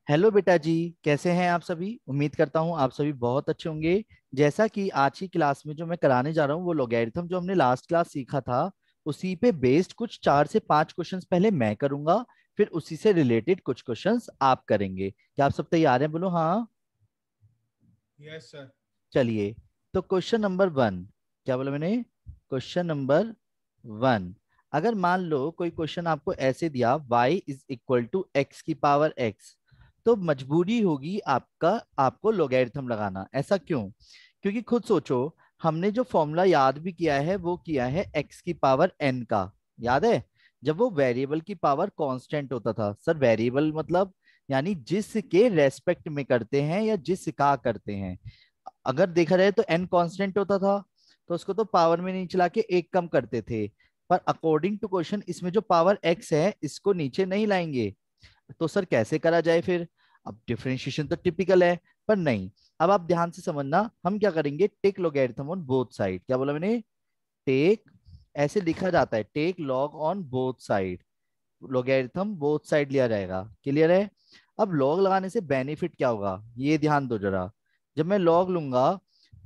Hello बेटा जी। कैसे हैं आप सभी? उम्मीद करता हूँ आप सभी बहुत अच्छे होंगे। जैसा कि आज की क्लास में जो मैं कराने जा रहा हूँ वो लॉगरिथम जो हमने लास्ट क्लास सीखा था उसी पे बेस्ड कुछ 4 से 5 क्वेश्चंस पहले मैं करूंगा। फिर उसी से रिलेटेड कुछ क्वेश्चंस आप करेंगे। क्या आप सब तैयार हैं? बोलो हाँ। Yes sir. चलिए, तो क्वेश्चन नंबर 1। क्या बोला मैंने? Question number 1। अगर मान लो कोई क्वेश्चन आपको ऐसे दिया y is equal to x की पावर x, तो मजबूरी होगी आपको लोगैरिथम लगाना। ऐसा क्यों? क्योंकि खुद सोचो, हमने जो फॉर्मूला याद भी किया है वो किया है x की पावर n का। याद है? जब वो वेरिएबल की पावर कांस्टेंट होता था। सर वेरिएबल मतलब यानी जिसके रेस्पेक्ट में करते हैं या जिसका करते हैं। अगर देखा जाए तो एन कांस्टेंट होता था तो उसको तो पावर में नहीं चला के एक कम करते थे। पर अकॉर्डिंग टू क्वेश्चन इसमें जो पावर एक्स है इसको नीचे नहीं लाएंगे। तो सर कैसे करा जाए फिर? अब डिफरेंशिएशन तो टिपिकल है, पर नहीं। अब आप ध्यान से समझना, हम क्या करेंगे, take logarithm on both side. क्या बोला मैंने? टेक, ऐसे लिखा जाता है, take log on both side. Logarithm both side लिया जाएगा। क्लियर है? अब लॉग लगाने से बेनिफिट क्या होगा ये ध्यान दो जरा। जब मैं लॉग लूंगा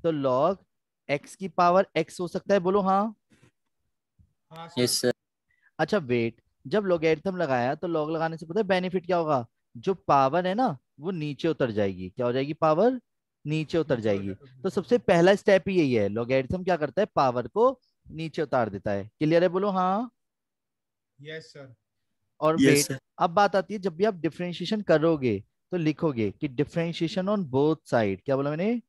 तो लॉग एक्स की पावर एक्स हो सकता है। बोलो हाँ। हाँ यस सर। सर। अच्छा वेट, जब लॉगरिथम लगाया तो लॉग लगाने से पता है बेनिफिट क्या होगा? जो पावर है ना वो नीचे उतर जाएगी। क्या हो जाएगी? पावर नीचे उतर नीचे जाएगी। उतर तो नीचे। सबसे पहला स्टेप ही यही है, लॉगरिथम क्या करता है, पावर को नीचे उतार देता है। क्लियर है? बोलो हाँ। Yes sir. और यस वेट, सर। अब बात आती है जब भी आप डिफरेंशिएशन करोगे तो लिखोगे कि डिफरेंशिएशन ऑन बोथ साइड। क्या बोला मैंने?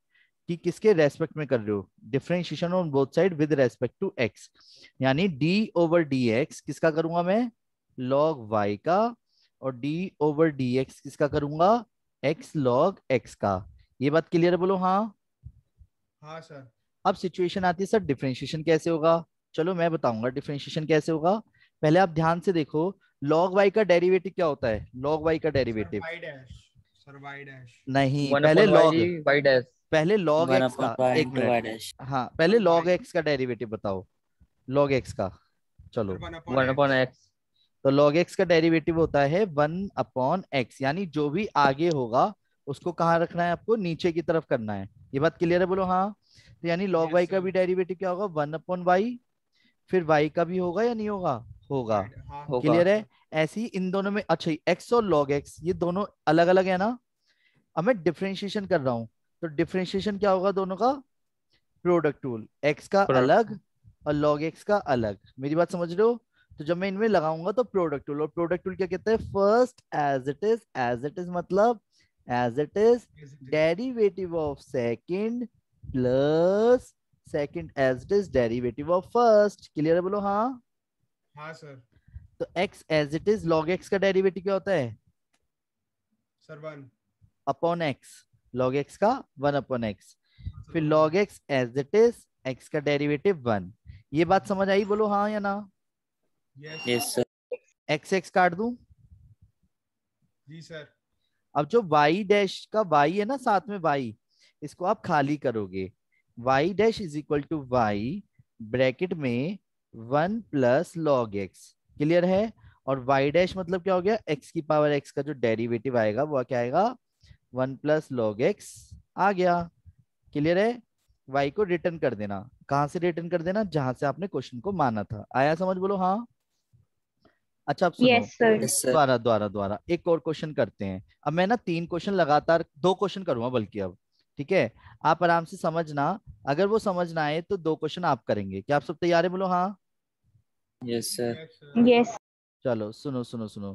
कि किसके रेस्पेक्ट में कर रहे हो? Differentiation on both side with respect to x. यानी डी ओवर डी एक्स किसका करूंगा मैं? लॉग वाई का। और डी ओवर डी एक्स किसका करूंगा? एक्स लॉग एक्स का। ये बात क्लियर है? बोलो हाँ। हाँ सर। अब सिचुएशन आती है, सर डिफरेंशिएशन कैसे होगा? चलो मैं बताऊंगा डिफरेंशिएशन कैसे होगा। पहले आप ध्यान से देखो, लॉग वाई का डेरिवेटिव क्या होता है? लॉग वाई का sir derivative y dash. Sir y dash. नहीं, वन पहले अपॉन वाई लॉग, जी वाई डैश। पहले लॉग वन एक्स अपॉन का। वाई एक इंटू मिनट। Y dash. हाँ पहले सर लॉग वाई। एक्स का डेरिवेटिव बताओ। लॉग एक्स का। सर चलो। One upon one upon x. X. तो log x का डेरिवेटिव होता है 1/x, यानी जो भी आगे होगा उसको कहाँ रखना है आपको? नीचे की तरफ करना है। ये बात क्लियर है? बोलो हाँ। तो यानी log यस y का सर। भी डेरिवेटिव क्या होगा? 1/y। फिर y का भी होगा या नहीं होगा? होगा। वाई हाँ होगा। हाँ क्लियर है? सर। ऐसे ही इन दोनों में, अच्छा x और log x ये दोनों अलग अलग है ना। अब मैं डिफरेंशिएशन कर रहा हूँ तो डिफरेंशिएशन क्या होगा दोनों का? प्रोडक्ट टूल, एक्स का प्रोडक्ट। अलग और लॉग एक्स का अलग। मेरी बात समझ रहे हो? तो जब मैं इनमें लगाऊंगा तो प्रोडक्ट टूल, और प्रोडक्ट टूल क्या कहता है? First as it is, as it is मतलब as it is, Yes, it is. Derivative of second plus second as it is derivative of first. Clear है? बोलो हाँ। हाँ सर। तो x as it is, log x का derivative क्या होता है? Sir one. Upon x. Log x का 1/x। हाँ सर फिर one. log x as it is, x का डेरिवेटिव 1। ये बात समझ आई? बोलो हाँ या ना। Yes. Yes sir. X x काट दूं। जी सर। अब जो y डैश का y है ना साथ में y, इसको आप खाली करोगे। y dash is equal to y bracket में 1 + log x। क्लियर है? और y डैश मतलब क्या हो गया? x की पावर x का जो डेरिवेटिव आएगा वो क्या आएगा? 1 + log x आ गया। क्लियर है? y को रिटर्न कर देना। कहां से रिटर्न कर देना? जहां से आपने क्वेश्चन को माना था। आया समझ? बोलो हाँ। अच्छा अब सुनो, यस सर। Yes sir. द्वारा द्वारा द्वारा एक और क्वेश्चन करते हैं। अब मैं ना 3 क्वेश्चन लगातार, 2 क्वेश्चन करूंगा बल्कि अब। ठीक है? आप आराम से समझना। अगर वो समझ ना आए तो 2 क्वेश्चन आप करेंगे। क्या आप सब तैयार है? बोलो हाँ। Yes sir. Yes sir. Yes. चलो सुनो सुनो सुनो,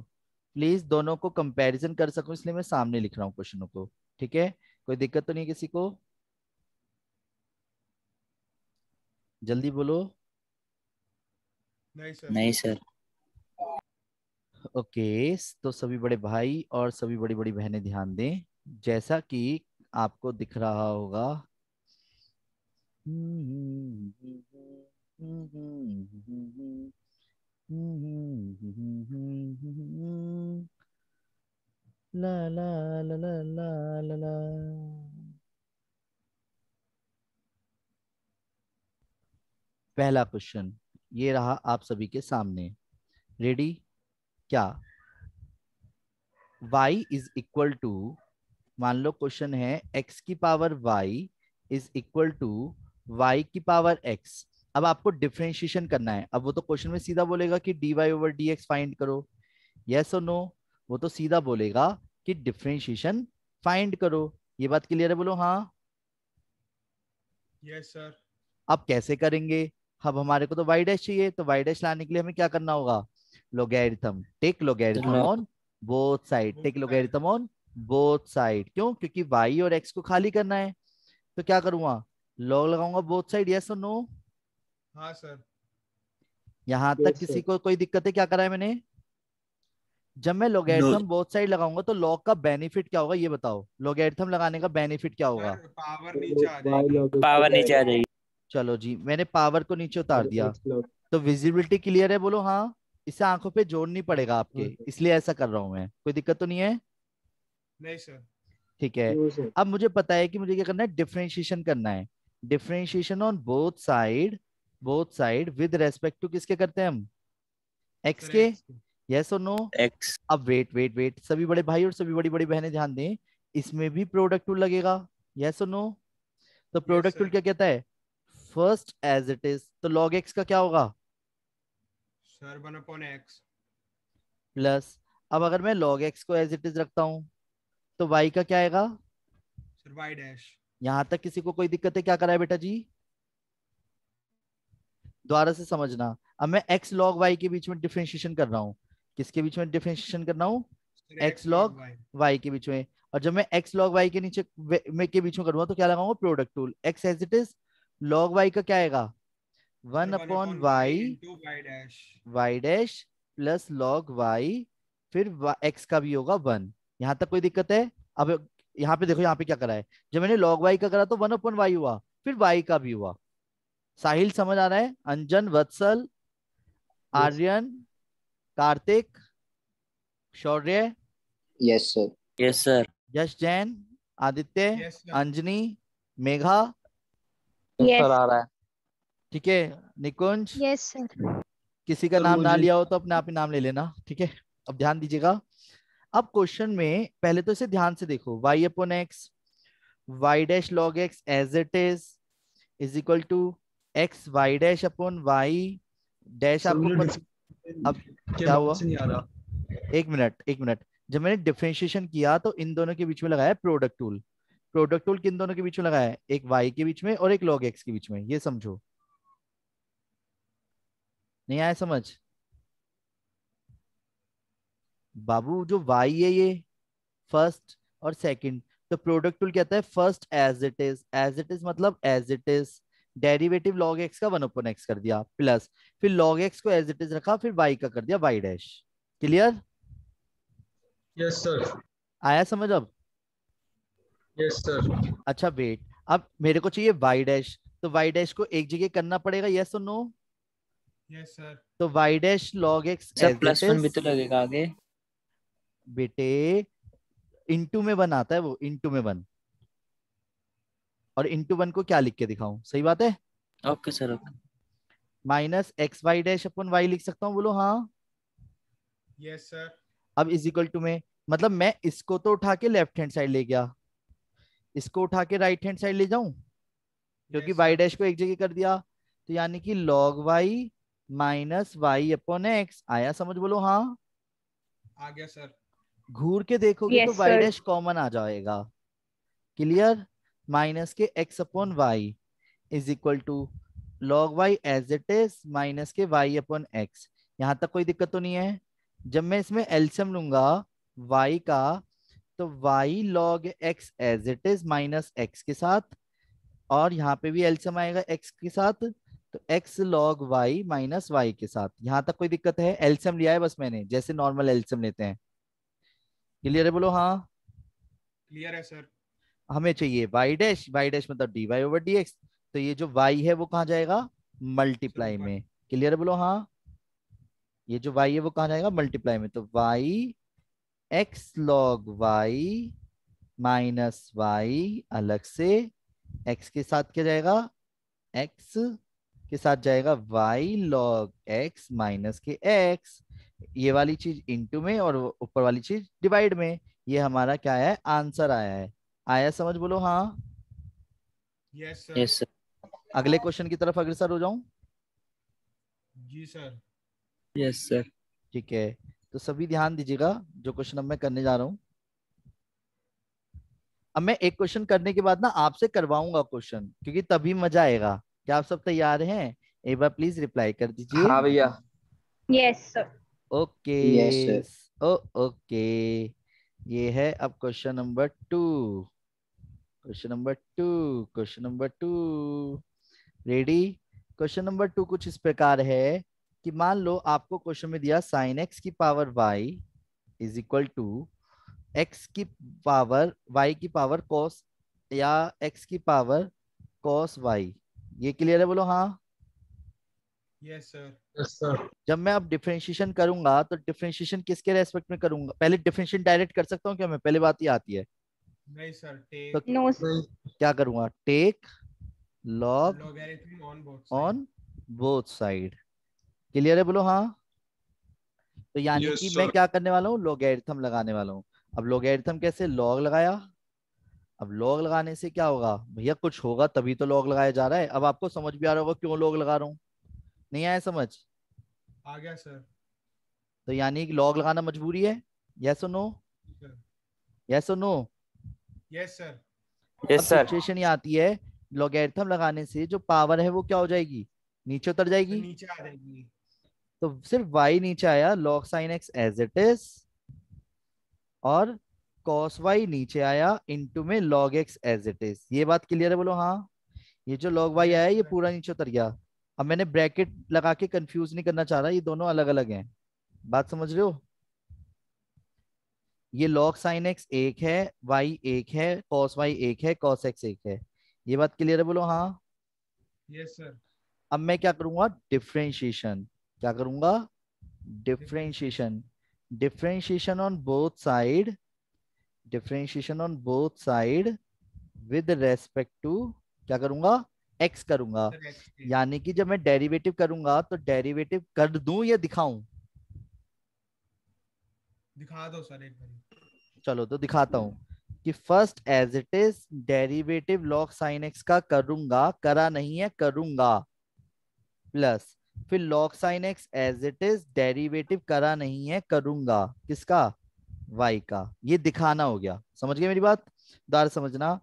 प्लीज दोनों को कंपैरिजन कर सकूं इसलिए मैं सामने लिख रहा हूँ क्वेश्चनों को। ठीक है? कोई दिक्कत तो नहीं है किसी को? जल्दी बोलो। नहीं सर। नहीं सर। ओके, तो सभी बड़े भाई और सभी बड़ी बड़ी बहनें ध्यान दें। जैसा कि आपको दिख रहा होगा, ला ला ला ला ला ला ला। पहला क्वेश्चन ये रहा आप सभी के सामने। रेडी? क्या? y इज इक्वल टू, मान लो क्वेश्चन है x की power y is equal to y की पावर x। अब आपको डिफरेंशिएशन करना है। अब वो तो क्वेश्चन में सीधा बोलेगा कि dy ओवर dx फाइंड करो, यस और नो। वो तो सीधा बोलेगा कि डिफरेंशिएशन फाइंड करो। ये बात क्लियर है? बोलो हाँ। Yes sir. अब कैसे करेंगे? अब हमारे को तो y डैश चाहिए, तो y डैश लाने के लिए हमें क्या करना होगा? लोगैरिथम, टेक तो logarithm log on both side, both take side. Logarithm on both side. क्यों? क्योंकि y और x को खाली करना है। तो क्या करूंगा? लॉग लगाऊंगा बोथ साइड, यस और नो। हाँ सर। यहां तक यस किसी सर। को कोई दिक्कत है? क्या करा है मैंने? जब मैं no लोगैरिथम बोथ साइड लगाऊंगा तो लॉग का बेनिफिट क्या होगा, ये बताओ। लोगैरिथम लगाने का बेनिफिट क्या होगा? सर पावर नीचे आ वाई जाएगी। लॉग पावर नीचे आ जाएगी। चलो जी, मैंने पावर को नीचे उतार और दिया। X log. तो विजिबिलिटी क्लियर है? बोलो हाँ। इसे आंखों पे जोड़नी पड़ेगा हाँ आपके, सर। इसलिए ऐसा कर रहा हूं मैं। कोई दिक्कत तो नहीं है? नहीं सर। ठीक है। No sir. अब मुझे पता है कि मुझे क्या करना है, डिफरेंशिएशन करना है। Differentiation on both side, both side with respect to किसके करते हैं हम? एक्स सर के, एक्स। यस और नो। x अब वेट वेट वेट, सभी बड़े भाई और सभी बड़ी बड़ी बहनें ध्यान दें, इसमें भी प्रोडक्ट टूल लगेगा, यस और नो। तो यस प्रोडक्ट टूल सर। क्या कहता है? फर्स्ट एज इट इज, तो लॉग एक्स का क्या होगा? Sir 1/x। प्लस, अब अगर मैं log x को एज इट इज रखता हूं तो y का क्या आएगा? Sir y dash. यहां तक किसी को कोई दिक्कत है? क्या करा है बेटा जी? दोबारा से समझना। अब मैं x log y के बीच में डिफरेंशिएशन कर रहा हूँ। किसके बीच में डिफरेंशिएशन कर रहा हूँ? Sir x x log log y। y के बीच में। और जब मैं x log y के नीचे में के बीच में करूंगा तो क्या लगाऊंगा? Product tool. x as it is, log y का क्या आएगा? Sir one upon 1/y y, into y dash. Y dash plus log y, फिर एक्स का भी होगा वन। यहां तक कोई दिक्कत है? अब यहाँ पे देखो, यहाँ पे क्या करा है। जब मैंने लॉग वाई का करा तो वन अपॉन वाई हुआ, फिर वाई का भी हुआ। साहिल समझ आ रहा है? Anjan, Vatsal, yes. Aryan, Kartik, Shaurya, yes sir. yes sir Yash Jain, Aditya, yes sir. Anjani, Megha, sir yes आ रहा है। ठीक है, निकुंज। यस सर किसी का सर नाम ना मुझे लिया हो तो अपने आप ही नाम ले लेना, ठीक है। अब ध्यान दीजिएगा। अब क्वेश्चन में पहले तो इसे ध्यान से देखो, y upon x, y dash log x as it is equal to x y dash upon y dash. Sir आपको मुझे पता, अब के क्या बाद हुआ? से नहीं आ रहा। एक मिनट एक मिनट। जब मैंने डिफरेंशिएशन किया तो इन दोनों के बीच में लगाया प्रोडक्ट टूल। प्रोडक्ट टूल किन दोनों के बीच में लगाया है? एक y के बीच में और एक log x के बीच में। ये समझो। नहीं आया समझ? बाबू जो y है ये फर्स्ट और सेकंड, तो प्रोडक्ट टूल कहता है first as it is. As it is मतलब as it is, derivative log x का वन अपॉन x कर दिया, प्लस फिर log x को एज इट इज रखा, फिर y का कर दिया y dash. Clear? Yes sir. आया समझ अब? Yes sir. अच्छा वेट, अब मेरे को चाहिए y डैश, तो y डैश को एक जगह करना पड़ेगा, यस और नो। Yes sir. तो y dash log x sir as it +1 भी इज, तो लगेगा आगे। बेटे इंटू में वन आता है, वो इंटू में वन। और इंटू वन को क्या लिख के दिखाऊं? सही बात है। Okay sir okay. Minus x y dash upon y लिख सकता हूँ, बोलो हाँ। Yes sir. अब इज इक्वल टू में, मतलब मैं इसको तो उठा के लेफ्ट हैंड साइड ले गया, इसको उठा के राइट हैंड साइड ले जाऊं, क्योंकि यस वाई सर। डैश को एक जगह कर दिया। तो यानी कि log y minus y upon x. आया समझ? बोलो हाँ। आ गया सर। घूर के देखोगे तो yes y sir dash common आ जाएगा। क्लियर? माइनस के x upon y is equal to log y as it is minus के वाई अपॉन एक्स। यहां तक कोई दिक्कत तो नहीं है? जब मैं इसमें एलसीएम लूंगा y का, तो y log x as it is minus x के साथ, और यहाँ पे भी एलसीएम आएगा x के साथ, तो x log y minus y के साथ। यहां तक कोई दिक्कत है? एलसीएम लिया है बस मैंने, जैसे नॉर्मल एलसीएम लेते हैं। क्लियर है? बोलो हाँ। क्लियर है सर। हमें चाहिए y डैश मतलब dy ओवर dx। तो ये जो y है वो कहाँ जाएगा? सर मल्टीप्लाई ऊपर। में। क्लियर है? बोलो हाँ। ये जो y है वो कहाँ जाएगा? मल्टीप्लाई में। तो y x log y minus y अलग से, x के साथ क्या जाएगा? x के साथ जाएगा y log x माइनस के x, ये वाली चीज इनटू में और ऊपर वाली चीज डिवाइड में। ये हमारा क्या है, आंसर आया है। आया समझ, बोलो हाँ। Yes sir. Yes sir. अगले क्वेश्चन की तरफ अग्रसर हो जाऊं। जी सर। Yes sir. ठीक है, तो सभी ध्यान दीजिएगा जो क्वेश्चन अब मैं करने जा रहा हूं। अब मैं एक क्वेश्चन करने के बाद ना आपसे करवाऊंगा क्वेश्चन, क्योंकि तभी मजा आएगा। क्या आप सब तैयार हैं? एक बार प्लीज रिप्लाई कर दीजिए। हाँ भैया। Yes sir. Okay. Yes, sir. Okay, ये है अब question number 2। Question number 2 ready. Question number 2 कुछ इस प्रकार है कि मान लो आपको क्वेश्चन में दिया साइन एक्स की power y is equal to x की पावर वाई की पावर कॉस, या एक्स की पावर कॉस वाई। ये क्लियर है, बोलो हाँ। Yes sir. Yes, sir. जब मैं अब डिफरेंशिएशन करूंगा तो डिफरेंशिएशन किसके रेस्पेक्ट में करूंगा? पहले डिफरेंशिएशन डायरेक्ट कर सकता हूँ क्या मैं? पहले बात ये आती है। नहीं सर, तो टेक नो नहीं, क्या करूंगा? Take log logarithm on both side. On both side. Clear है, बोलो हाँ। तो यानी Yes, कि मैं sir. क्या करने वाला हूँ, लॉगरिथम लगाने वाला हूँ। अब लॉगरिथम कैसे? लॉग लगाया। अब लॉग लगाने से क्या होगा भैया? कुछ होगा तभी तो लॉग लगाया जा रहा है। अब आपको समझ भी आ रहा होगा क्यों लॉग लगा रहा हूँ। नहीं आया समझ? आ गया सर। तो यानी कि लॉग लगाना मजबूरी है। यस और नो? सर। यस और नो? Yes sir. अब यस सर। सिचुएशन ये आती है, लॉगरिथम लगाने से जो पावर है वो क्या हो जाएगी? नीचे उतर सर जाएगी। नीचे आ जाएगी। तो सिर्फ y नीचे आया, log sin x as it is, और cos y नीचे आया इनटू में log x as it is. ये बात क्लियर है, बोलो हाँ। ये जो log y आया यस ये सर। पूरा नीचे उतर गया। अब मैंने ब्रैकेट लगा के कंफ्यूज नहीं करना चाह रहा, ये दोनों अलग अलग हैं। बात समझ रहे हो? ये log sin x एक है, y एक है, cos y एक है, cos x एक है। ये बात क्लियर है, बोलो हाँ। Yes sir. अब मैं क्या करूंगा? डिफरेंशिएशन। क्या करूंगा? Differentiation. Differentiation. Differentiation on both side. Differentiation on both side with respect to, क्या करूंगा? x करूंगा। सर एक्स के। यानी कि जब मैं डेरिवेटिव करूंगा तो डेरिवेटिव कर दूं या दिखाऊं? दिखा दो सर एक बार। चलो तो दिखाता हूं कि first as it is derivative log sin x का करूंगा, करा नहीं है, करूंगा, प्लस फिर log sin x as it is derivative करा नहीं है, करूंगा, किसका? y का। ये दिखाना हो गया। समझ गए मेरी बात? दोबारा समझना।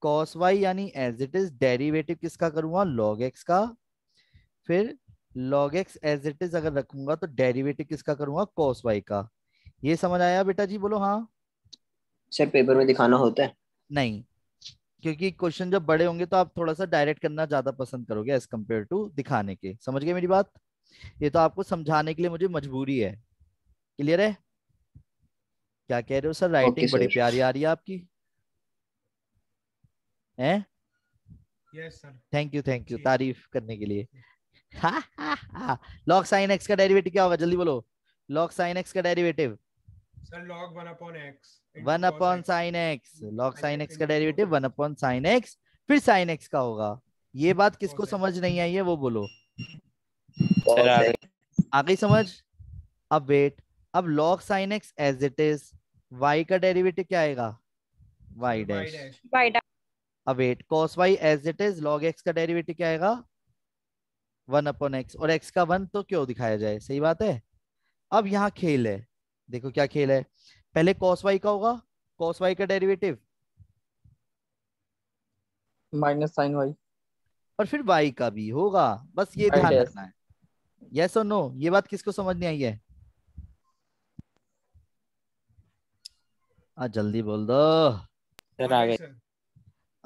cos y यानी एज इट इज डेरिवेटिव किसका करूंगा? log x का। फिर log x as it is अगर रखूंगा तो डेरिवेटिव किसका करूंगा? cos y का। ये समझ आया बेटा जी? बोलो हाँ। सर पेपर में दिखाना होता है। नहीं, क्योंकि क्वेश्चन जब बड़े होंगे तो आप थोड़ा सा डायरेक्ट करना ज्यादा पसंद करोगे एज कम्पेयर टू दिखाने के। समझ गए मेरी बात? ये तो आपको समझाने के लिए मुझे मजबूरी है। क्लियर है? क्या कह रहे हो सर? ओके राइटिंग बड़ी सर। प्यारी आ रही है आपकी, हैं? Yes sir. थैंक यू अच्छी है। तारीफ करने के लिए। log sin x का डेरिवेटिव क्या होगा? जल्दी बोलो। log sin x का derivative sir log 1/x 1 cos upon x sine x. log sin x का into derivative cos 1 upon sine x, फिर साइन एक्स का होगा। ये बात किसको x। समझ नहीं आई है वो बोलो। सर आ गए। आ गई समझ? अब वेट, अब log sin x as it is, y का डेरिवेटिव क्या आएगा? y sir y dash. Dash. बाइट। अब wait, cos y as it is log x का डेरिवेटिव क्या आएगा? 1 अपॉन एक्स, और x का 1 तो क्यों दिखाया जाए, सही बात है। अब यहाँ खेल है, देखो क्या खेल है। पहले cos y का होगा, cos y का डेरिवेटिव, माइनस साइन वाई। और फिर y का भी होगा। बस ये वाई ध्यान डैश। रखना है। यस और नो? ये बात किसको समझ नहीं आई है? जल्दी बोल दो। सर आ आ गई गए। सर।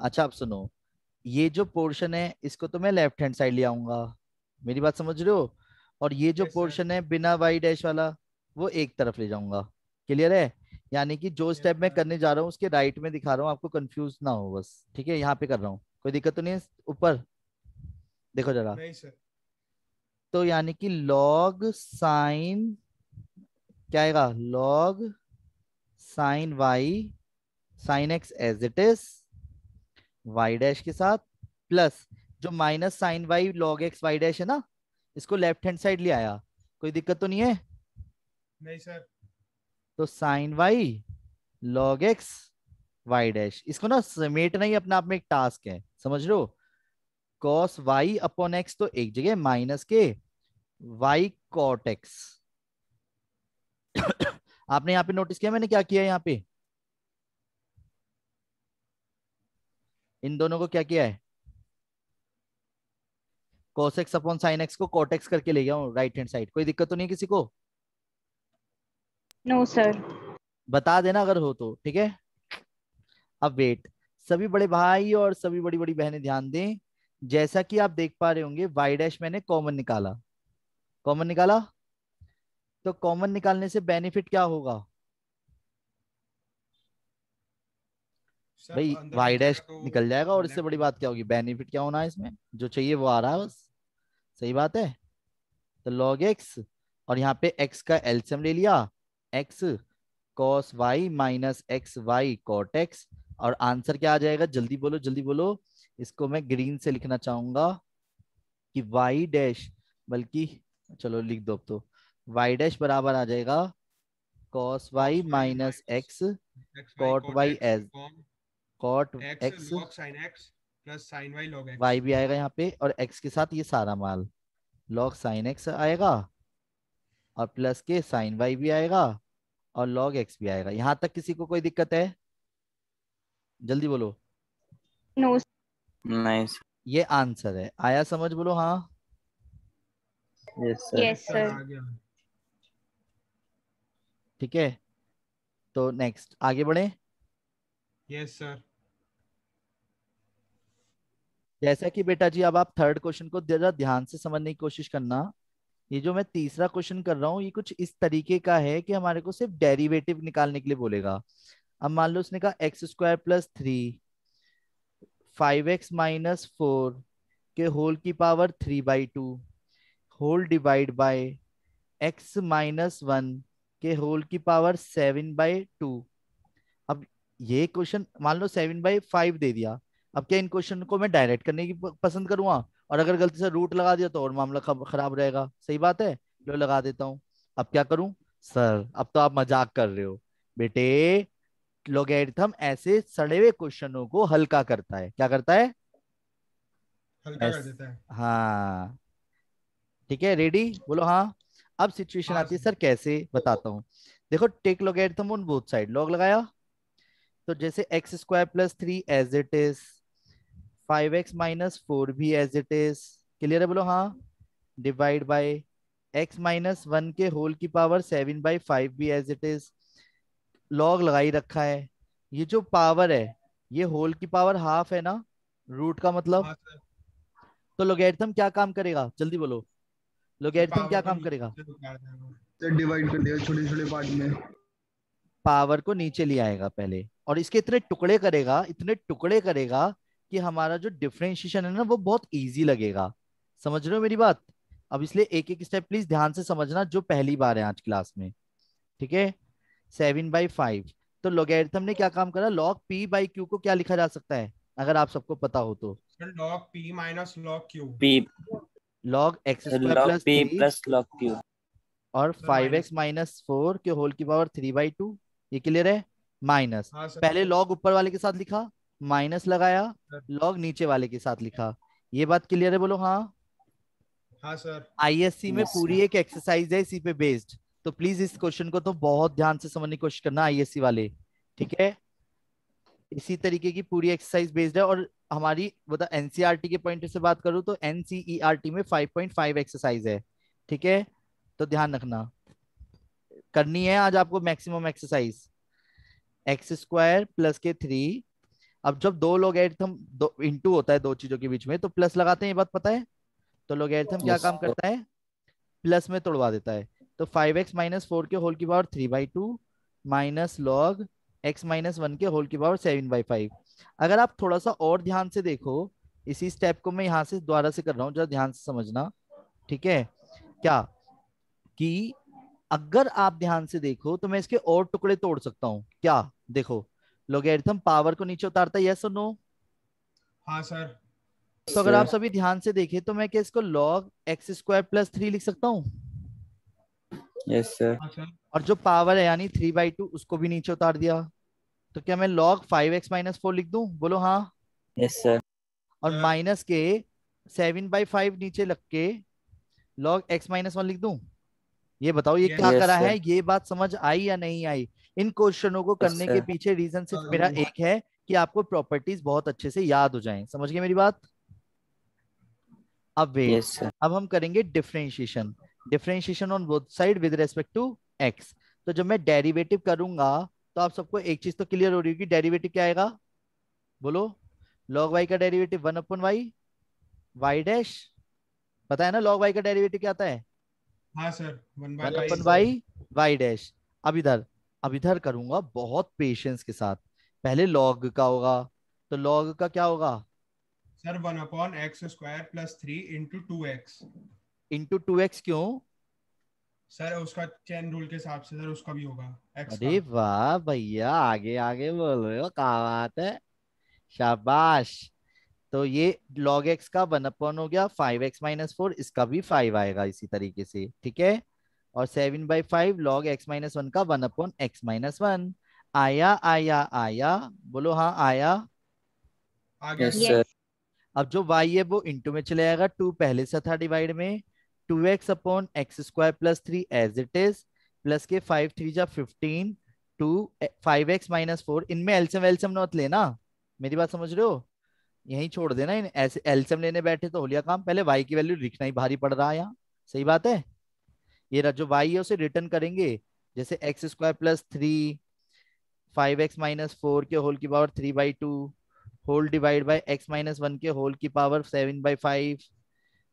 अच्छा अब सुनो, ये जो पोर्शन है इसको तो मैं लेफ्ट हैंड साइड ले आऊंगा। मेरी बात समझ रहे हो? और ये जो यस सर। पोर्शन है बिना वाई डैश वाला, वो एक तरफ ले जाऊंगा। क्लियर है? यानी कि जो यस स्टेप मैं सर। करने जा रहा हूँ उसके राइट में दिखा रहा हूँ, आपको कंफ्यूज ना हो बस। ठीक है, यहाँ पे कर रहा हूँ, कोई दिक्कत तो नहीं है? ऊपर देखो जरा। नहीं सर। तो यानी कि लॉग साइन, क्या आएगा? Log sine y sine x as it is y dash के साथ, प्लस जो minus sine y log x y dash है ना, इसको लेफ्ट हैंड साइड ले आया। कोई दिक्कत तो नहीं है? नहीं सर। तो sine y log x y dash, इसको ना समेटना ही अपने आप में एक टास्क है, समझ लो। कॉस वाई अपॉन एक्स तो एक जगह माइनस के वाई कॉट एक्स। आपने यहाँ पे नोटिस किया मैंने क्या किया है यहाँ पे, इन दोनों को क्या किया है, cos x upon sine x को cot x करके ले गया हूँ राइट हैंड साइड। कोई दिक्कत तो नहीं है किसी को? No sir. बता देना अगर हो तो, ठीक है। अब वेट, सभी बड़े भाई और सभी बड़ी बड़ी बहनें ध्यान दें। जैसा कि आप देख पा रहे होंगे y डैश मैंने कॉमन निकाला, कॉमन निकाला, तो कॉमन निकालने से बेनिफिट क्या होगा सर भाई, अंदर y बच जाएगा डैश तो निकल जाएगा और इससे लेफ्ट बड़ी हो बात क्या जाएगा। होगी, बेनिफिट क्या होना है इसमें, जो चाहिए वो आ रहा है बस। सही बात है। तो log x और यहाँ पे x का एलसीएम ले लिया, x cos y minus x y cot x, और आंसर क्या आ जाएगा, जल्दी बोलो जल्दी बोलो। इसको मैं ग्रीन से लिखना चाहूंगा कि y डैश, बल्कि चलो लिख दो अब तो, y डैश बराबर आ जाएगा cos y cos y minus minus एक्स x y cot cot y x as upon cot x x, log sin x plus sin y log y x। भी आएगा यहाँ पे और x के साथ ये सारा माल log sin x आएगा और प्लस के sin y भी आएगा और log x भी आएगा। यहां तक किसी को कोई दिक्कत है, जल्दी बोलो। नो। नहीं सर। ये आंसर है, आया समझ, बोलो हाँ। Yes sir. Yes sir sir. आ गया। ठीक है, तो नेक्स्ट आगे बढ़े। Yes sir. जैसा कि बेटा जी अब आप थर्ड क्वेश्चन को जरा ध्यान से समझने की कोशिश करना। ये जो मैं तीसरा क्वेश्चन कर रहा हूँ ये कुछ इस तरीके का है कि हमारे को सिर्फ डेरिवेटिव निकालने के लिए बोलेगा। अब मान लो उसने कहा एक्स स्क्वायर प्लस 3 5x - 4 के होल की power 3/2 whole divide by x - 1 के होल की पावर 7/2। अब ये क्वेश्चन मान लो 7/5 दे दिया। अब क्या इन क्वेश्चन को मैं डायरेक्ट करने की पसंद करूंगा, और अगर गलती से रूट लगा दिया तो और मामला खराब रहेगा, सही बात है, लो लगा देता हूं। अब क्या करूं सर, अब तो आप मजाक कर रहे हो बेटे, लोगैरिथम ऐसे सड़े हुए क्वेश्चनों को हल्का करता है, क्या करता है, हल्का कर एस, देता है। हाँ ठीक है, रेडी बोलो हाँ। अब सिचुएशन हाँ आती है सर। सर कैसे, बताता हूँ। देखो take logarithm on both side, log लगाया तो जैसे x square plus 3 as it is, 5x - 4 भी एज इट इज, क्लियर है बोलो हाँ, डिवाइड बाय x - 1 के होल की पावर 7/5 भी एज इट इज, लॉग लगाई रखा है। ये जो पावर है ये होल की पावर हाफ है ना, रूट का मतलब। हाँ सर। तो लोगैरिथम क्या काम करेगा जल्दी बोलो, सर लोगैरिथम क्या पावर को काम करेगा, नीचे उतार देगा। तो डिवाइड कर दिया छोटे छोटे पार्ट में। पावर को नीचे ले आएगा पहले और इसके इतने टुकड़े करेगा, इतने टुकड़े करेगा कि हमारा जो डिफरेंशिएशन है ना वो बहुत इजी लगेगा। समझ रहे हो मेरी बात? अब इसलिए एक एक स्टेप प्लीज ध्यान से समझना जो पहली बार है आज क्लास में, ठीक है। 7/5, तो लोगैरिथम ने क्या काम करा, log p/q को क्या लिखा जा सकता है अगर आप सबको पता हो तो, sir log p minus log q। P log x square log plus P 3 plus log Q. और सर 5x माइनस। - 4 के होल की पावर 3/2, ये क्लियर है। माइनस, हाँ सर। पहले लॉग ऊपर वाले के साथ लिखा, माइनस लगाया, सर। लॉग नीचे वाले के साथ लिखा। ये बात क्लियर है बोलो हाँ। हाँ सर। आईएससी में यस पूरी सर। एक एक्सरसाइज है इसी पे बेस्ड, तो प्लीज इस क्वेश्चन को तो बहुत ध्यान से समझने की कोशिश करना आईएससी वाले, ठीक है। इसी तरीके की पूरी एक्सरसाइज बेस्ड है और हमारी बता एनसीईआरटी के पॉइंट से बात करूं तो एनसीईआरटी में 5.5 एक्सरसाइज है, ठीक है। तो ध्यान रखना, करनी है आज आपको maximum exercise. X square plus के 3, अब जब दो लोगैरिथम दो इंटू होता है दो चीजों के बीच में तो प्लस लगाते हैं, ये बात पता है। तो लोगैरिथम क्या यस काम सर। करता है, प्लस में तोड़वा देता है। तो 5x - 4 के होल की पावर 3/2 माइनस लॉग x - 1 के होल की पावर 7/5। अगर आप थोड़ा सा और ध्यान से देखो, इसी स्टेप को मैं यहां से दोबारा से कर रहा हूँ, जरा ध्यान से समझना, ठीक है। क्या कि अगर आप ध्यान से देखो तो मैं इसके और टुकड़े तोड़ सकता हूँ क्या, देखो लोगैरिथम पावर को नीचे उतारता है, यस और नो। हाँ सर। तो अगर आप सर। सभी ध्यान से देखें तो मैं क्या इसको log x स्क्वायर प्लस 3 लिख सकता हूँ, यस सर। हाँ सर। और जो पावर है यानी 3/2 उसको भी नीचे उतार दिया। तो क्या मैं log 5x-4 लिख दूं? बोलो हाँ। Yes sir. और सर। माइनस के 7/5 नीचे लग के log x-1 लिख दूं? ये बताओ ये यस क्या Yes, करा sir. है? ये बात समझ आई या नहीं आई? इन क्वेश्चनों को यस करने के सर। पीछे रीजन सिर्फ मेरा सर। एक है कि आपको प्रॉपर्टीज बहुत अच्छे से याद हो जाएं। समझ गए मेरी बात? अब वेट, यस सर। अब हम करेंगे differentiation. Differentiation on both side with respect to x. तो जब मैं डेरिवेटिव करूंगा तो आप सबको एक चीज तो क्लियर हो रही होगी, डेरिवेटिव क्या आएगा? बोलो। log y का डेरिवेटिव 1/y, y डैश। पता है ना log y का डेरिवेटिव क्या आता है? हाँ सर, 1 1/y। अपन वाई, वाई डैश। अब इधर करूंगा बहुत पेशेंस के साथ। पहले लॉग का होगा, तो लॉग का क्या होगा? Sir 1/x² + 3 × 2x। Into 2x क्यों? सर उसका चेन रूल के हिसाब से सर उसका भी होगा x का। अरे वाह भैया, आगे आगे बोल रहे हो, क्या बात है, शाबाश। तो ये log x का 1 हो गया 5x-4, इसका भी 5 आएगा इसी तरीके से, ठीक है। और 7/5 log x-1 का 1/x-1 आया आया आया। बोलो हाँ आया। आ गया यस सर। सर। अब जो y है वो इंटू में चले जाएगा, 2 पहले से था डिवाइड में, 2x/x² + 3 as it is, plus के 5 3 जा 15, 2 5x-4। इनमें एलसीएम वेलसीएम मत लेना, मेरी बात समझ रहे हो? यहीं छोड़ देना, इन ऐसे एलसीएम लेने बैठे तो हो लिया काम। पहले y की वैल्यू लिखना ही भारी पड़ रहा है यहाँ। सही बात है। ये जो y है उसे रिटर्न करेंगे, जैसे x² + 3 5x-4 के होल की power 3/2 whole divide bye x-1 के होल की पावर 7/5।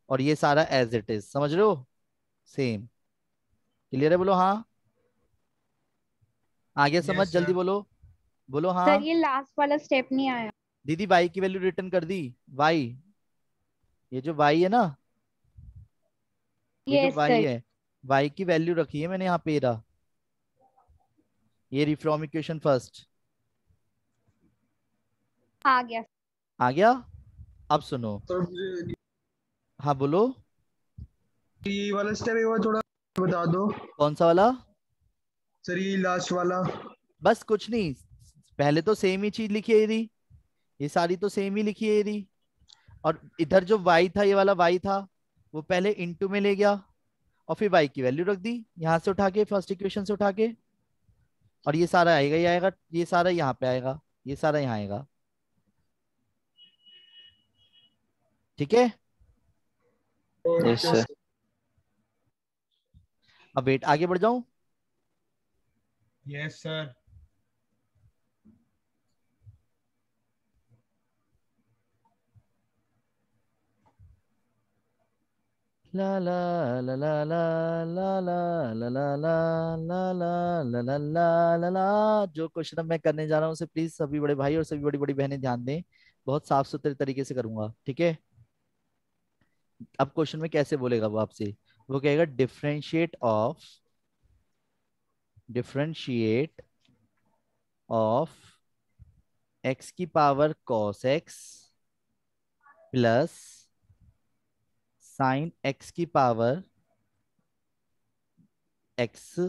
और ये सारा एज इट इज, समझ रहे हो? सेम। क्लियर है? बोलो हाँ। आगे समझ, यस जल्दी सर। बोलो। बोलो हाँ। सर ये लास्ट वाला स्टेप नहीं आया। दीदी y की वैल्यू रिटर्न कर दी। y, ये जो y है ना, ये जो यस y सर। है, y की वैल्यू रखी है मैंने यहाँ पे, रहा ये रिफ्रॉम इक्वेशन फर्स्ट। आ गया। आ गया? अब सुनो। सर मुझे हाँ बोलो। ये वाला स्टेप एक बार थोड़ा बता दो। कौन सा वाला? सर ये लास्ट वाला। बस कुछ नहीं, पहले तो सेम ही चीज लिखी है ये रही, ये सारी तो सेम ही लिखी है ये रही। और इधर जो y था, ये वाला y था, वो पहले इनटू में ले गया और फिर y की वैल्यू रख दी यहां से उठा के, फर्स्ट इक्वेशन से उठा के। और ये सारा आएगा, ये आएगा, ये सारा यहाँ पे आएगा, ये सारा यहाँ आएगा, ठीक है। Yes sir. अब वेट, आगे बढ़ जाऊं? Yes sir. ला ला ला ला ला ला ला ला ला ला ला ला ला ला ला ला ला। जो क्वेश्चन अब मैं करने जा रहा हूँ उसे प्लीज सभी बड़े भाई और सभी बड़ी बड़ी बहनें ध्यान दें। बहुत साफ सुथरे तरीके से करूंगा, ठीक है। अब क्वेश्चन में कैसे बोलेगा वो आपसे? वो कहेगा डिफरेंशिएट ऑफ x की पावर cos x plus sine x की पावर x,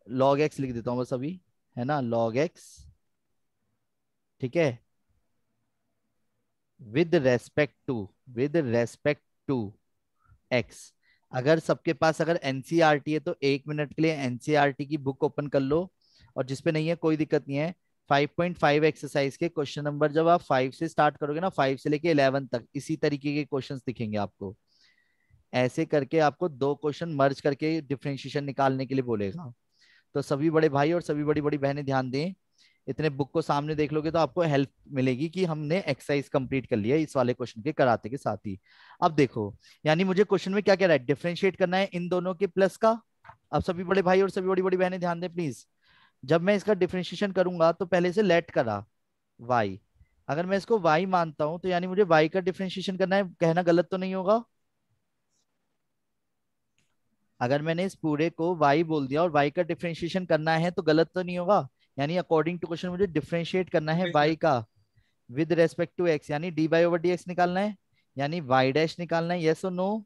log x लिख देता हूं बस अभी, है ना, log x, ठीक है, विद रेस्पेक्ट टू x। अगर सबके पास अगर एनसीईआरटी है तो 1 मिनट के लिए एनसीईआरटी की बुक ओपन कर लो, और जिसपे नहीं है कोई दिक्कत नहीं है। 5.5 एक्सरसाइज के क्वेश्चन नंबर जब आप 5 से स्टार्ट करोगे ना, 5 से लेके 11 तक इसी तरीके के क्वेश्चंस दिखेंगे आपको। ऐसे करके आपको 2 क्वेश्चन मर्ज करके डिफरेंशिएशन निकालने के लिए बोलेगा। तो सभी बड़े भाई और सभी बड़ी बड़ी बहनें ध्यान दें, इतने बुक को सामने देख लोगे तो आपको हेल्प मिलेगी कि हमने एक्सरसाइज कंप्लीट कर लिया इस वाले क्वेश्चन के कराते के साथ ही। अब देखो, यानी मुझे क्वेश्चन में क्या कह रहा है, डिफरेंशिएट करना है इन दोनों के प्लस का। अब सभी बड़े भाई और सभी बड़ी बड़ी बहनें ध्यान दें प्लीज। जब मैं इसका डिफरेंशिएशन करूंगा तो पहले से लेट करा y, अगर मैं इसको y मानता हूं तो यानी मुझे y का डिफरेंशिएशन करना है, कहना गलत तो नहीं होगा? अगर मैंने इस पूरे को y बोल दिया और y का डिफरेंशिएशन करना है तो गलत तो नहीं होगा? यानी अकॉर्डिंग टू क्वेश्चन मुझे डिफरेंशिएट करना है y का विद रेस्पेक्ट टू x, यानी dy/dx निकालना है, यानी y डैश निकालना है। यस और नो?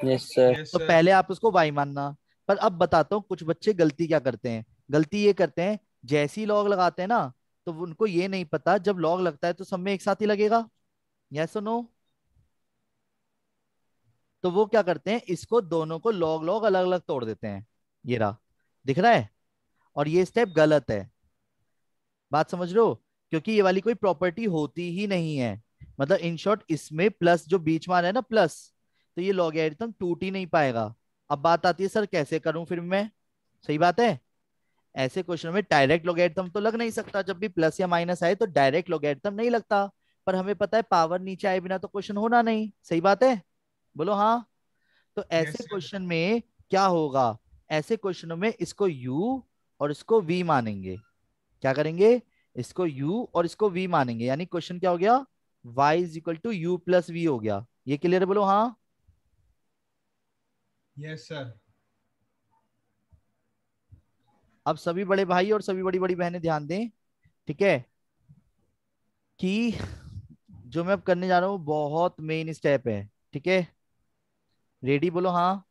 Yes sir. यस तो सर। पहले आप उसको y मानना, पर अब बताता हूँ कुछ बच्चे गलती क्या करते हैं। गलती ये करते हैं, जैसे ही लॉग लगाते हैं ना, तो उनको ये नहीं पता जब लॉग लगता है तो सब में एक साथ ही लगेगा। यस और नो? तो वो क्या करते हैं, इसको दोनों को लॉग लॉग अलग अलग तोड़ देते हैं। ये रहा, दिख रहा है? और ये स्टेप गलत है। बात समझ रहे हो? क्योंकि ये वाली कोई प्रॉपर्टी होती ही नहीं है। मतलब इन शॉर्ट, इसमें प्लस जो बीच में आ रहा है ना प्लस, तो ये लॉगरिथम टूट ही नहीं पाएगा। अब बात आती है सर कैसे करूं फिर मैं? सही बात है, ऐसे क्वेश्चन में डायरेक्ट लॉगरिथम तो लग नहीं सकता। जब भी प्लस या माइनस आए तो डायरेक्ट लॉगरिथम नहीं लगता। पर हमें पता है पावर नीचे आए बिना तो क्वेश्चन होना नहीं। सही बात है? बोलो हाँ। तो यस ऐसे सर। क्वेश्चन में क्या होगा, ऐसे क्वेश्चनों में इसको यू और इसको वी मानेंगे। क्या करेंगे? इसको u और इसको v मानेंगे। यानी क्वेश्चन क्या हो गया, y is equal to u plus v हो गया। ये क्लियर है? बोलो हाँ। Yes sir. अब सभी बड़े भाई और सभी बड़ी बड़ी बहनें ध्यान दें, ठीक है, कि जो मैं अब करने जा रहा हूँ बहुत मेन स्टेप है। ठीक है, रेडी? बोलो हाँ।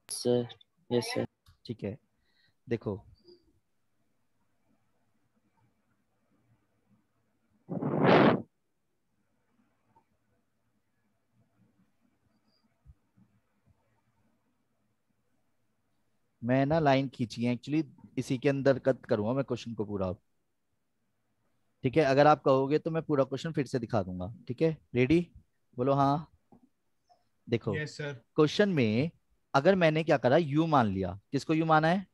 सर। Yes sir. ठीक है, देखो, मैं ना लाइन खींची है एक्चुअली, इसी के अंदर कट करूंगा मैं क्वेश्चन को पूरा। ठीक है, अगर आप कहोगे तो मैं पूरा क्वेश्चन फिर से दिखा दूंगा। ठीक है, रेडी? बोलो हाँ। देखो, यस सर। क्वेश्चन में अगर मैंने क्या करा, u मान लिया। किसको u माना है?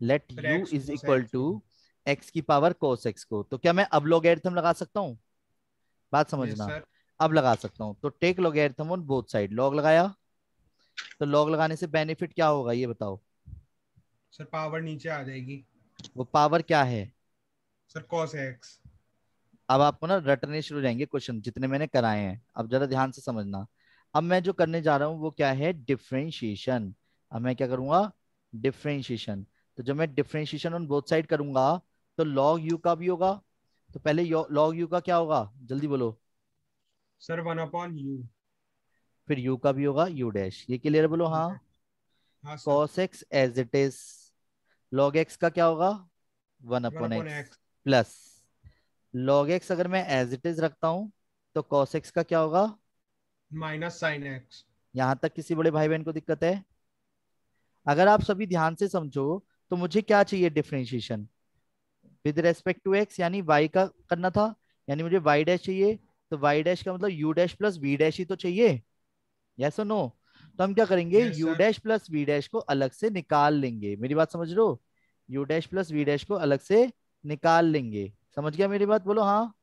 Let sir u x is cos equal x to को। x की पावर cos x को। तो क्या मैं अब लॉगरिथम लगा सकता हूँ? बात यस समझना, सर। अब लगा सकता हूँ। तो take logarithm on both side, log लगाया। तो लॉग लगाने से बेनिफिट क्या होगा ये बताओ? सर पावर नीचे आ जाएगी। वो पावर क्या है? Sir cos x. अब आपको ना रटने शुरू हो जाएंगे क्वेश्चन जितने मैंने कराए हैं। अब जरा ध्यान से समझना। अब मैं जो करने जा रहा हूँ वो क्या है, डिफरेंशिएशन। अब मैं क्या करूंगा, डिफरेंशिएशन। तो जब मैं डिफरेंशिएशन ऑन बोथ साइड करूंगा तो लॉग यू का भी होगा। तो पहले लॉग यू का क्या होगा, जल्दी बोलो। Sir 1/u। फिर यू का भी होगा यू डैश। ये क्लियर? बोलो हाँ। हाँ sir. Cos x as it is, log x का क्या होगा, one one upon upon x x. Plus log x अगर मैं एज इट इज रखता हूं तो कॉस एक्स का क्या होगा। Minus sine x. यहां तक किसी बड़े भाई बहन को दिक्कत है? अगर आप सभी ध्यान से समझो तो मुझे क्या चाहिए, differentiation with respect to x, यानी वाई का करना था। यानी मुझे वाई डैश चाहिए। तो वाई डैश का मतलब u dash plus v dash ही तो चाहिए। यस और नो? तो हम क्या करेंगे, yes you sir. Dash plus v dash को अलग से निकाल लेंगे। मेरी बात समझ रहे हो? U dash plus v dash को अलग से निकाल लेंगे। समझ गया मेरी बात? बोलो हाँ।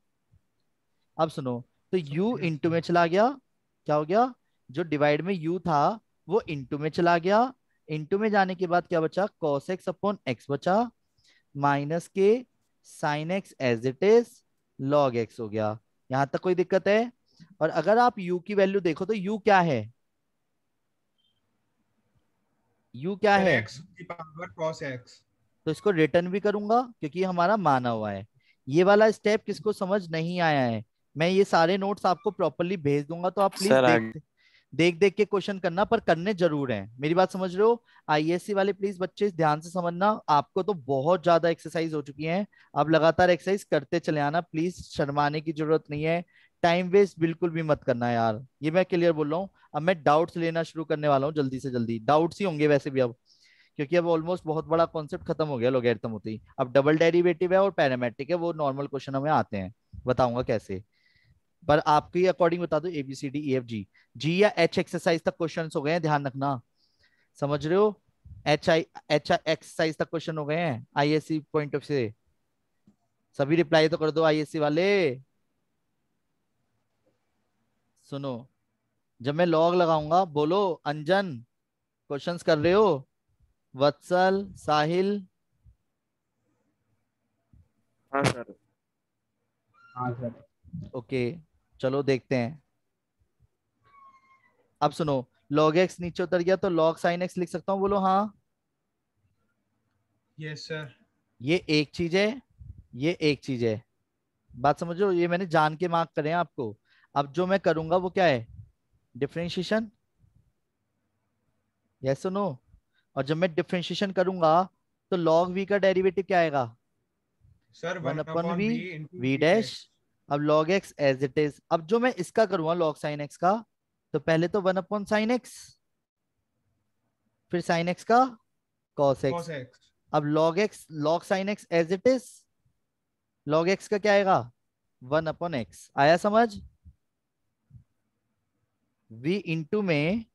अब सुनो, तो u यस इंटू सर। में चला गया। क्या हो गया, जो डिवाइड में u था वो इंटू में चला गया। इंटू में जाने के बाद क्या बचा, cos x अपॉन x बचा, माइनस के sine x as it is log x हो गया। यहां तक कोई दिक्कत है? और अगर आप u की वैल्यू देखो तो u क्या है, u क्या सर है? एक्स की पावर कॉस एक्स। तो इसको रिटर्न भी करूंगा क्योंकि ये हमारा माना हुआ है। ये वाला स्टेप किसको समझ नहीं आया है, मैं ये सारे नोट्स आपको प्रॉपरली भेज दूंगा, तो आप प्लीज सर देख आगे। देख देख के क्वेश्चन करना, पर करने जरूर हैं। मेरी बात समझ रहे हो? आईएससी वाले प्लीज बच्चे ध्यान से समझना। आपको तो बहुत ज्यादा एक्सरसाइज हो चुकी है, अब लगातार एक्सरसाइज करते चले आना प्लीज, शर्माने की जरूरत नहीं है। टाइम वेस्ट बिल्कुल भी मत करना यार, ये मैं क्लियर बोल रहा हूँ। अब मैं डाउट्स लेना शुरू करने वाला हूँ जल्दी से जल्दी। डाउट्स ही होंगे वैसे भी अब, क्योंकि अब ऑलमोस्ट बहुत बड़ा कॉन्सेप्ट खत्म हो गया लोगरिथम होते ही। अब डबल डेरिवेटिव है और पैरामेट्रिक है, वो नॉर्मल क्वेश्चन हमें आते हैं, बताऊंगा कैसे। पर आपके अकॉर्डिंग बता दो, ABCDEFG, जी या एच एक्सरसाइज तक क्वेश्चन हो गए हैं, ध्यान रखना। समझ रहे हो? एच एक्सरसाइज तक क्वेश्चन हो गए हैं आईएससी पॉइंट ऑफ से। सभी रिप्लाई तो कर दो आईएससी वाले। सुनो, जब मैं लॉग लगाऊंगा बोलो, अंजन क्वेश्चंस कर रहे हो, वत्सल, साहिल? हाँ सर। हाँ सर। ओके, चलो देखते हैं। अब सुनो, log x नीचे उतर गया तो log sin x लिख सकता हूँ, बोलो हाँ। Yes sir. ये एक चीज है, ये एक चीज है। बात समझो, ये मैंने जान के मार्क करे हैं आपको। अब जो मैं करूंगा वो क्या है, डिफरेंशिएशन। Yes no? और जब मैं डिफरेंशिएशन करूंगा तो log v का डेरिवेटिव क्या आएगा? सर 1 अपॉन v v, into v v डैश। dash। अब log x as it is. अब जो मैं इसका करूंगा log sin x का, तो पहले तो 1 अपॉन साइन एक्स, फिर sin x का cos x। cos x। अब log x log sin x as it is, log x का क्या आएगा? 1 अपॉन x। आया समझ? v इंटू में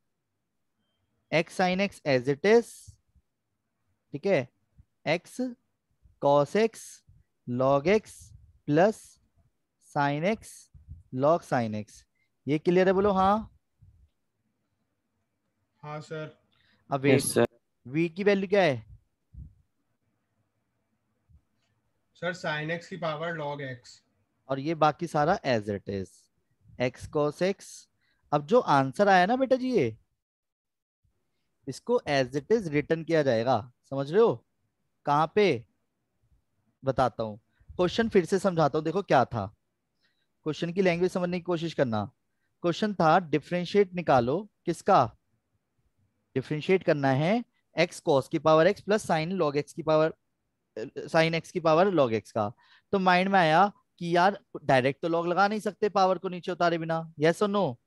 x sin x as it is, ठीक है, x cos x log x plus sin x log sin x। ये clear है? बोलो हाँ। हाँ सर। अब यस वेट, सर। v की वैल्यू क्या है? सर sin x की पावर log x। और ये बाकी सारा as it is, x cos x। अब जो आंसर आया ना बेटा जी, ये इसको एज इट इज रिटर्न किया जाएगा। समझ रहे हो? कहाँ पे? बताता हूँ। क्वेश्चन फिर से समझाता हूँ, देखो क्या था। क्वेश्चन की लैंग्वेज समझने की कोशिश करना। क्वेश्चन था डिफरेंशिएट निकालो किसका? डिफरेंशिएट करना है x cos की power x plus sign log x की पावर, साइन x की पावर log x का। तो माइंड में आया कि यार डायरेक्ट तो लॉग लगा नहीं सकते पावर को नीचे उतारे बिना, यस और नो?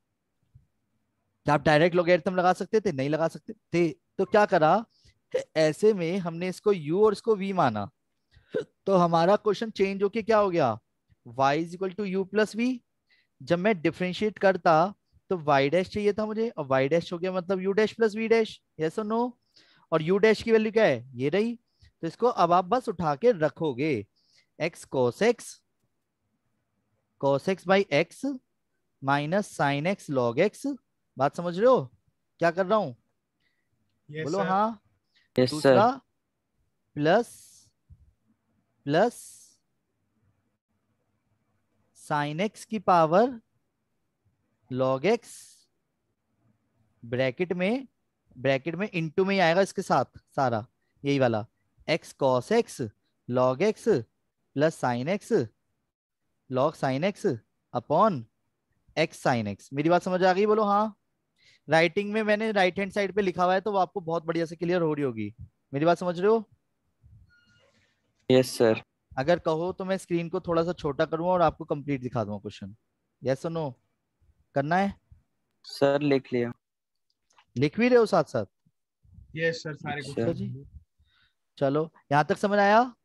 क्या आप डायरेक्ट लॉगरिथम लगा सकते थे? नहीं लगा सकते थे। तो क्या करा, ऐसे में हमने इसको u और इसको v माना। तो हमारा क्वेश्चन चेंज होके क्या हो गया, y is equal to u plus v. जब मैं डिफरेंशिएट करता तो y डैश चाहिए था मुझे, और y डैश हो गया मतलब u dash plus v dash, yes और नो? और u डैश की वैल्यू क्या है? ये रही। तो इसको अब आप बस उठा के रखोगे, x cos x by x minus sine x log x। बात समझ रहे हो क्या कर रहा हूं? यस बोलो सर। हाँ। यस दूसरा sir. Plus plus sine x की पावर log x, ब्रैकेट में इंटू में ही आएगा इसके साथ सारा, यही वाला x cos x log x plus sine x log sine x upon x sine x। मेरी बात समझ आ गई? बोलो हाँ। राइटिंग में मैंने राइट हैंड साइड पे लिखा हुआ है, तो वो आपको बहुत बढ़िया से क्लियर हो रही होगी। मेरी बात समझ रहे हो? Yes sir. अगर कहो तो मैं स्क्रीन को थोड़ा सा छोटा करूंगा और आपको कंप्लीट दिखा दूंगा क्वेश्चन। यस और नो करना है? सर लिख लिया। लिख भी रहे हो साथ साथ? यस सर, सारे अच्छा अच्छा क्वेश्चन। जी, चलो यहां तक समझ आया?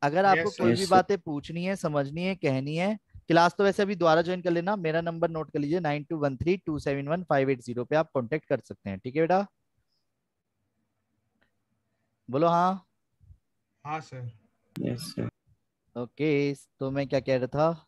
अगर आपको यस कोई सर। भी यस सर। बातें पूछनी है, समझनी है, कहनी है, क्लास तो वैसे अभी दोबारा ज्वाइन कर लेना। मेरा नंबर नोट कर लीजिए 9213271580 पे आप कांटेक्ट कर सकते हैं, ठीक है बेटा? बोलो हाँ। हाँ सर। Yes sir. ओके, तो मैं क्या कह रहा था,